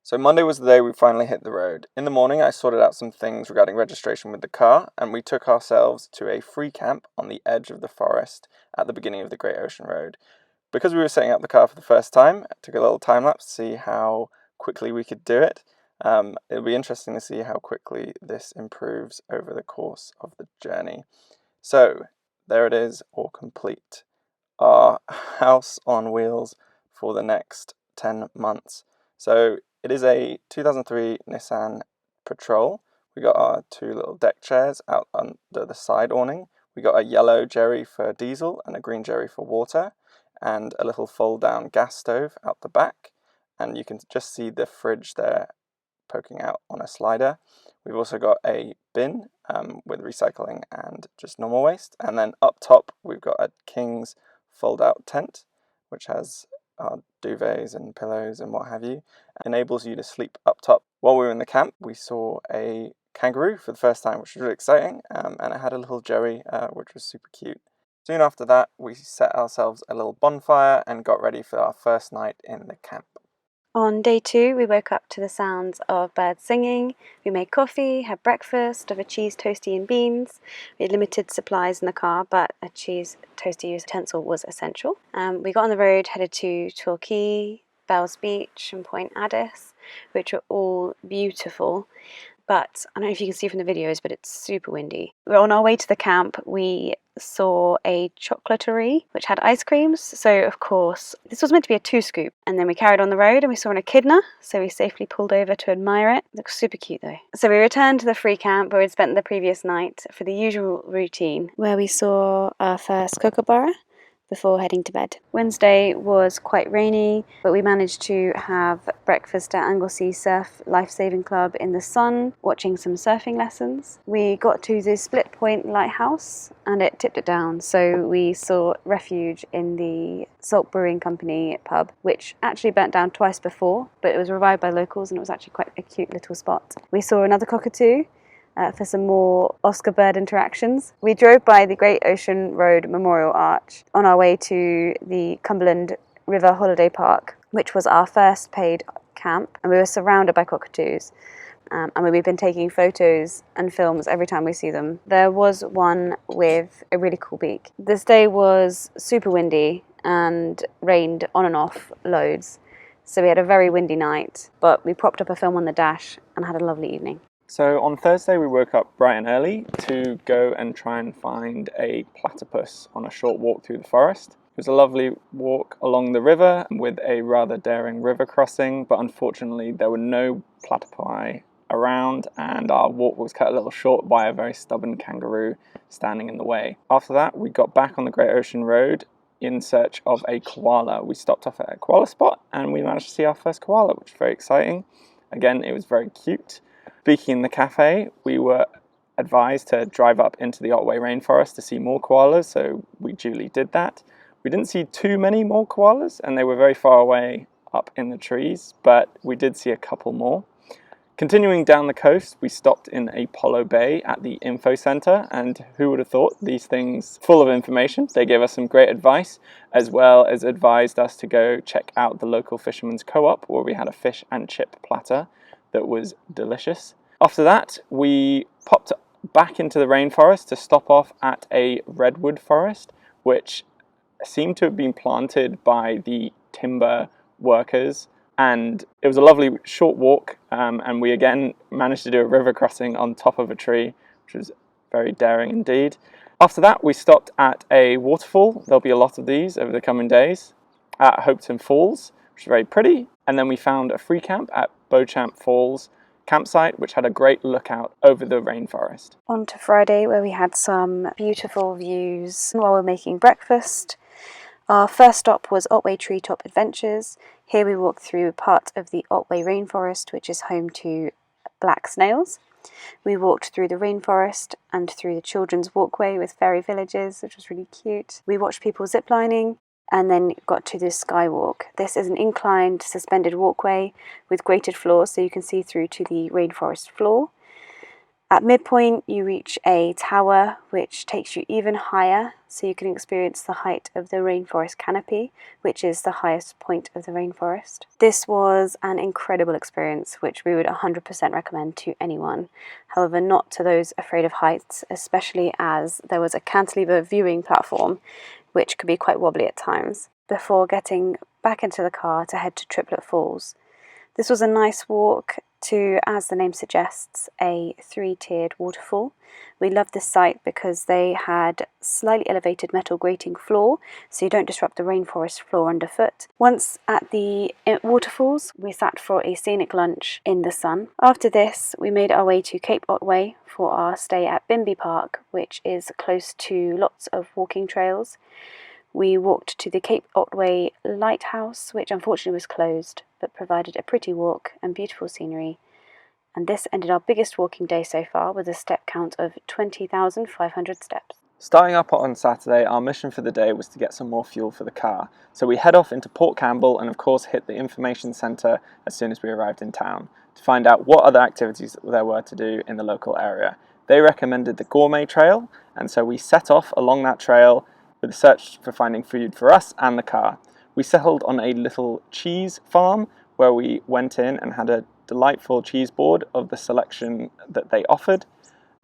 So Monday was the day we finally hit the road. In the morning, I sorted out some things regarding registration with the car, and we took ourselves to a free camp on the edge of the forest at the beginning of the Great Ocean Road. Because we were setting up the car for the first time, I took a little time lapse to see how quickly we could do it. It'll be interesting to see how quickly this improves over the course of the journey. So there it is, all complete. Our house on wheels for the next 10 months. So it is a 2003 Nissan Patrol. We got our two little deck chairs out under the side awning. We got a yellow Jerry for diesel and a green Jerry for water, and a little fold-down gas stove out the back. And you can just see the fridge there poking out on a slider. We've also got a bin with recycling and just normal waste. And then up top, we've got a King's fold-out tent, which has duvets and pillows and what have you. It enables you to sleep up top. While we were in the camp, we saw a kangaroo for the first time, which was really exciting, and it had a little Joey, which was super cute. Soon after that, we set ourselves a little bonfire and got ready for our first night in the camp. On day 2, we woke up to the sounds of birds singing. We made coffee, had breakfast of a cheese toastie and beans. We had limited supplies in the car, but a cheese toastie utensil was essential. We got on the road, headed to Torquay, Bells Beach and Point Addis, which are all beautiful. But I don't know if you can see from the videos, but it's super windy. We're on our way to the camp. We saw a chocolaterie which had ice creams, so of course this was meant to be a 2-scoop, and then we carried on the road and we saw an echidna, so we safely pulled over to admire it. It looks super cute though. So we returned to the free camp where we'd spent the previous night for the usual routine, where we saw our first kookaburra before heading to bed. Wednesday was quite rainy, but we managed to have breakfast at Anglesey Surf Lifesaving Club in the sun, watching some surfing lessons. We got to the Split Point Lighthouse and it tipped it down, so we sought refuge in the Salt Brewing Company pub, which actually burnt down twice before, but it was revived by locals and it was actually quite a cute little spot. We saw another cockatoo for some more Oscar bird interactions. We drove by the Great Ocean Road Memorial Arch on our way to the Cumberland River Holiday Park, which was our first paid camp, and we were surrounded by cockatoos. And we've been taking photos and films every time we see them. There was one with a really cool beak. This day was super windy and rained on and off loads, so we had a very windy night, but we propped up a film on the dash and had a lovely evening. So on Thursday we woke up bright and early to go and try and find a platypus on a short walk through the forest. It was a lovely walk along the river with a rather daring river crossing, but unfortunately there were no platypi around and our walk was cut a little short by a very stubborn kangaroo standing in the way. After that we got back on the Great Ocean Road in search of a koala. We stopped off at a koala spot and we managed to see our first koala, which was very exciting. Again, it was very cute. Speaking in the cafe, we were advised to drive up into the Otway rainforest to see more koalas, so we duly did that. We didn't see too many more koalas, and they were very far away up in the trees, but we did see a couple more. Continuing down the coast, we stopped in Apollo Bay at the Info Centre, and who would have thought, these things full of information. They gave us some great advice, as well as advised us to go check out the local Fisherman's Co-op, where we had a fish and chip platter that was delicious. After that, we popped back into the rainforest to stop off at a redwood forest, which seemed to have been planted by the timber workers. And it was a lovely short walk, and we again managed to do a river crossing on top of a tree, which was very daring indeed. After that, we stopped at a waterfall. There'll be a lot of these over the coming days at Hopeton Falls, which is very pretty. And then we found a free camp at Beauchamp Falls campsite, which had a great lookout over the rainforest. On to Friday, where we had some beautiful views while we were making breakfast. Our first stop was Otway Treetop Adventures. Here we walked through part of the Otway rainforest, which is home to black snails. We walked through the rainforest and through the children's walkway with fairy villages, which was really cute. We watched people ziplining and then got to the skywalk. This is an inclined suspended walkway with grated floors, so you can see through to the rainforest floor. At midpoint, you reach a tower which takes you even higher, so you can experience the height of the rainforest canopy, which is the highest point of the rainforest. This was an incredible experience, which we would 100% recommend to anyone. However, not to those afraid of heights, especially as there was a cantilever viewing platform, which could be quite wobbly at times, before getting back into the car to head to Triplet Falls. This was a nice walk to, as the name suggests, a 3-tiered waterfall. We loved this site because they had slightly elevated metal grating floor, so you don't disrupt the rainforest floor underfoot. Once at the waterfalls, we sat for a scenic lunch in the sun. After this, we made our way to Cape Otway for our stay at Bimby Park, which is close to lots of walking trails. We walked to the Cape Otway Lighthouse, which unfortunately was closed, but provided a pretty walk and beautiful scenery. And this ended our biggest walking day so far, with a step count of 20,500 steps. Starting up on Saturday, our mission for the day was to get some more fuel for the car. So we head off into Port Campbell and of course hit the information centre as soon as we arrived in town to find out what other activities there were to do in the local area. They recommended the Gourmet Trail, and so we set off along that trail with a search for finding food for us and the car. We settled on a little cheese farm where we went in and had a delightful cheese board of the selection that they offered,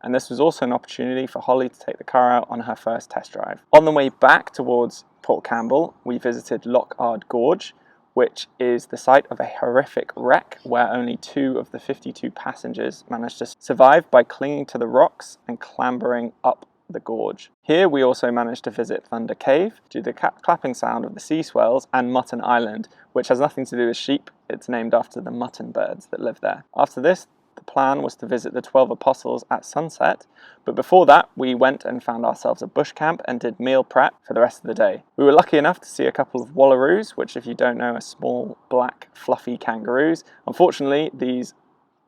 and this was also an opportunity for Holly to take the car out on her first test drive. On the way back towards Port Campbell, we visited Lochard Gorge, which is the site of a horrific wreck where only 2 of the 52 passengers managed to survive by clinging to the rocks and clambering up the gorge. Here we also managed to visit Thunder Cave due to the clapping sound of the sea swells, and Mutton Island, which has nothing to do with sheep. It's named after the mutton birds that live there. After this, the plan was to visit the 12 Apostles at sunset, but before that we went and found ourselves a bush camp and did meal prep for the rest of the day. We were lucky enough to see a couple of wallaroos, which, if you don't know, are small black fluffy kangaroos. Unfortunately, these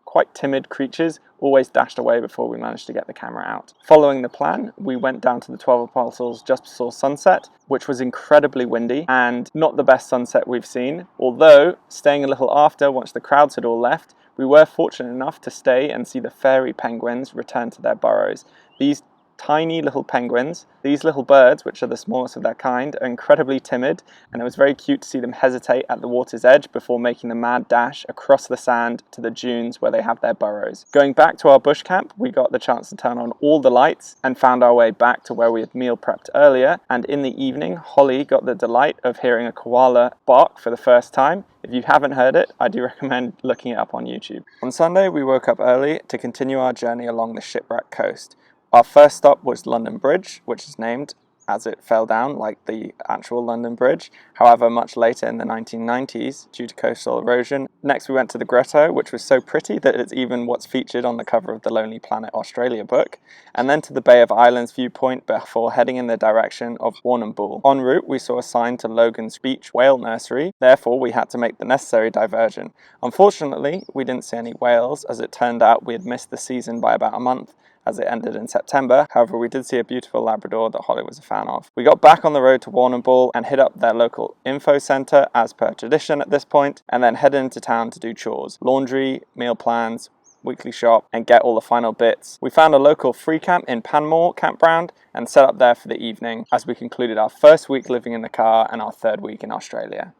quite timid creatures always dashed away before we managed to get the camera out. Following the plan, we went down to the 12 Apostles just before sunset, which was incredibly windy and not the best sunset we've seen. Although, staying a little after, once the crowds had all left, we were fortunate enough to stay and see the fairy penguins return to their burrows. These tiny little penguins, these little birds, which are the smallest of their kind, are incredibly timid, and it was very cute to see them hesitate at the water's edge before making the mad dash across the sand to the dunes where they have their burrows. Going back to our bush camp, we got the chance to turn on all the lights and found our way back to where we had meal prepped earlier, and in the evening Holly got the delight of hearing a koala bark for the first time. If you haven't heard it, I do recommend looking it up on YouTube. On Sunday we woke up early to continue our journey along the Shipwreck coast. Our first stop was London Bridge, which is named as it fell down like the actual London Bridge, however much later in the 1990s due to coastal erosion. Next we went to the Grotto, which was so pretty that it's even what's featured on the cover of the Lonely Planet Australia book, and then to the Bay of Islands viewpoint before heading in the direction of Warrnambool. En route we saw a sign to Logan's Beach Whale Nursery, therefore we had to make the necessary diversion. Unfortunately we didn't see any whales, as it turned out we had missed the season by about a month, as it ended in September. However, we did see a beautiful Labrador that Holly was a fan of. We got back on the road to Warrnambool and hit up their local info centre as per tradition at this point, and then headed into town to do chores, laundry, meal plans, weekly shop, and get all the final bits. We found a local free camp in Panmure campground and set up there for the evening as we concluded our first week living in the car and our 3rd week in Australia.